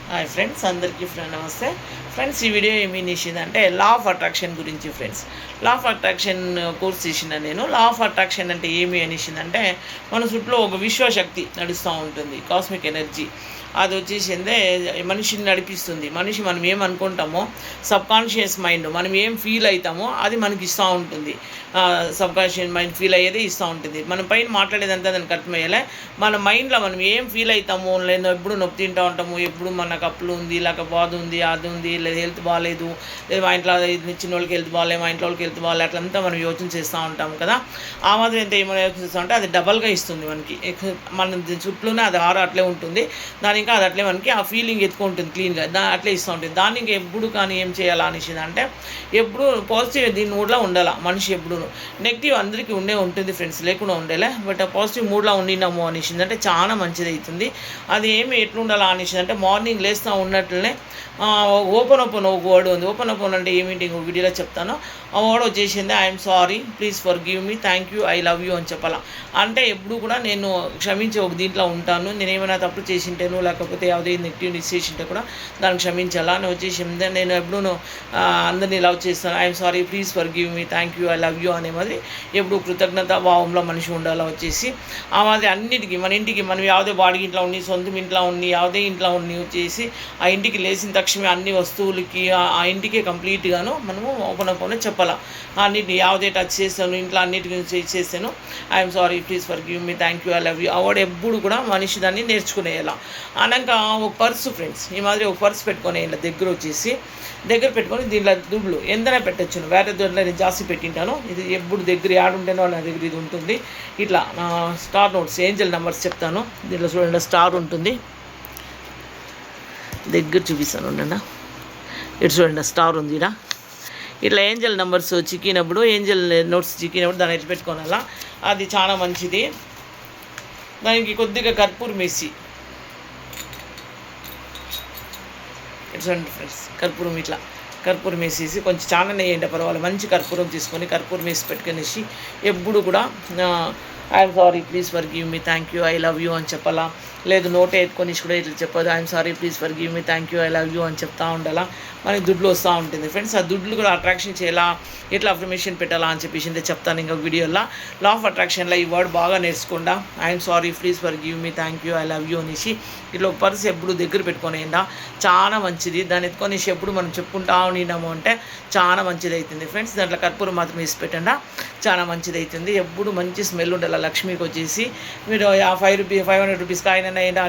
Hi friends, అందరికీ నమస్తే friends. ఈ వీడియో ఏమి నిషిందంటే లా ఆఫ్ అట్రాక్షన్ గురించి friends. Law of attraction course చేసిన నేను. లా ఆఫ్ అట్రాక్షన్ అంటే ఏమి అనిసిందంటే, మన చుట్టూ ఒక విశ్వశక్తి నడుస్తూ ఉంటుంది, కాస్మిక్ ఎనర్జీ. అది వచ్చేసిందే మనిషిని నడిపిస్తుంది. మనిషి మనం ఏమనుకుంటామో, సబ్కాన్షియస్ మైండ్ మనం ఏం ఫీల్ అవుతామో అది మనకి ఇస్తూ ఉంటుంది. సబ్కాన్షియస్ మైండ్ ఫీల్ అయ్యేది ఇస్తూ ఉంటుంది. మన పైన మాట్లాడేదంతా దానికి అర్థమయ్యేలా మన మైండ్లో మనం ఏం ఫీల్ అవుతామో, లేదా ఎప్పుడు నొప్పి తింటూ ఉంటాము, ఎప్పుడు మనకు అప్పులు ఉంది, లేక బాధ ఉంది, అది ఉంది, లేదా హెల్త్ బాగాలేదు, లేదా మా ఇంట్లో చిన్న వాళ్ళకి హెల్త్ బాగాలేదు, మా ఇంట్లో వాళ్ళకి హెల్త్ బాగాలేదు, అట్లంతా మనం యోచన చేస్తూ ఉంటాము కదా. ఆ మాత్రం ఎంత ఏమైనా యోచన చేస్తూ ఉంటే అది డబల్గా ఇస్తుంది మనకి. మన చుట్టూనే అది ఆరు అట్లే ఉంటుంది. దాని ఇంకా అది అట్లే మనకి ఆ ఫీలింగ్ ఎత్తుకుంటుంది క్లీన్గా, అట్లే ఇస్తూ ఉంటుంది. దాన్ని ఇంకా ఎప్పుడు కానీ ఏం చేయాలా అనేసి అంటే, ఎప్పుడు పాజిటివ్ దీని మూడ్లో ఉండాలా మనిషి. ఎప్పుడు నెగిటివ్ అందరికీ ఉంటుంది ఫ్రెండ్స్, లేకుండా ఉండేలే. బట్ ఆ పాజిటివ్ మూడ్లో ఉండినాము అనేసి అంటే చాలా మంచిది అవుతుంది. అది ఏమి ఎట్లుండాలా అనేసి అంటే, మార్నింగ్ లేస్తూ ఉన్నట్లనే ఓపెన్ ఒక వర్డ్ ఉంది. ఓపెన్ అంటే ఏమిటి ఇంకో వీడియోలో చెప్తాను. ఆ వర్డ్ వచ్చేసింది I'm sorry, please forgive me, thank you, I love you అని చెప్పాలా. అంటే ఎప్పుడు కూడా నేను క్షమించే ఒక దీంట్లో ఉంటాను. నేను ఏమైనా తప్పు చేసింటేను, లేకపోతే ಯಾವುದೇ నెగిటివ్నెస్ చేసింటే కూడా దాన్ని క్షమించాలా అని వచ్చేసి నేను ఎప్పుడూ అందరినీ లవ్ చేస్తాను. I'm sorry, please forgive me, thank you, I love you అనే మాదిరి ఎప్పుడు కృతజ్ఞత భావంలో మనిషి ఉండాలా వచ్చేసి. ఆ మాదిరి అన్నిటికీ మన ఇంటికి మనం ಯಾವುದೇ బాడికి ఇంట్లో ఉండి, సొంతం ఇంట్లో ఉండి, ಯಾವುದೇ ఇంట్లో ఉండి వచ్చేసి ఆ ఇంటికి లేచిన తక్షణమే అన్ని వస్తువులకి ఆ ఇంటికే కంప్లీట్గాను మనము ఓపెన్ చెప్పాలా. అన్నిటిని ಯಾವುದೇ టచ్ చేస్తాను, ఇంట్లో అన్నిటికీ చేస్తాను. I'm sorry, please forgive me, thank you, I love you. Award ఎప్పుడు కూడా మనిషి దాన్ని నేర్చుకునేయాలా. అనక ఒక పర్సు ఫ్రెండ్స్, ఈ మాదిరి ఒక పర్సు పెట్టుకొని ఇలా దగ్గర పెట్టుకొని దీంట్లో దుడ్లు ఎంతైనా పెట్టచ్చును. వేరే దొడ్లో నేను జాస్తి పెట్టింటాను. ఇది ఎప్పుడు దగ్గర ఆడుంటేనో నా దగ్గర ఇది ఉంటుంది. ఇట్లా స్టార్ నోట్స్, ఏంజల్ నెంబర్స్ చెప్తాను. దీంట్లో చూడండి స్టార్ ఉంటుంది, దగ్గర చూపిస్తాను ఉండండి. ఇటు చూడండి స్టార్ ఉంది. ఇట్లా ఏంజల్ నెంబర్స్ చిక్కినప్పుడు, ఏంజల్ నోట్స్ చిక్కినప్పుడు దాన్ని ఎట్లా పెట్టుకోవాలా. అది చాలా మంచిది. దానికి కొద్దిగా కర్పూరం వేసి, చూడండి ఫ్రెండ్స్, కర్పూరం వేసేసి కొంచెం చాలా నెయ్యండి పర్వాలేదు, మంచి కర్పూరం తీసుకొని కర్పూరం వేసి పెట్టుకునేసి ఎప్పుడు కూడా I'm sorry, please forgive me, thank you, I love you అని చెప్పాలా. లేదు నోటే ఎత్తుకొని కూడా ఇట్లా చెప్పదు, I'm sorry, please forgive me, thank you, I love you అని చెప్తా ఉండాలా. మనకి దుడ్లు వస్తూ ఉంటుంది ఫ్రెండ్స్. ఆ దుడ్లు కూడా అట్రాక్షన్ చేయాలా, ఎట్లా అఫర్మేషన్ పెట్టాలా అని చెప్పేసి చెప్తాను ఇంకా వీడియోలో. లా ఆఫ్ అట్రాక్షన్లో ఈ వర్డ్ బాగా నేర్చుకుండా I'm sorry, please forgive me, thank you, I love you అనేసి ఇట్లా ఒక పర్సు ఎప్పుడు దగ్గర పెట్టుకొనిందా చాలా మంచిది. దాన్ని ఎత్తుకొనేసి ఎప్పుడు మనం చెప్పుకుంటా ఉన్నాము అంటే చాలా మంచిది అవుతుంది ఫ్రెండ్స్. దాంట్లో కర్పూరం మాత్రం వేసి పెట్టండా చాలా మంచిది అవుతుంది. ఎప్పుడు మంచి స్మెల్ ఉండాలి లక్ష్మికి వచ్చేసి. మీరు 500 రూపీస్ కాయిన్ అయినా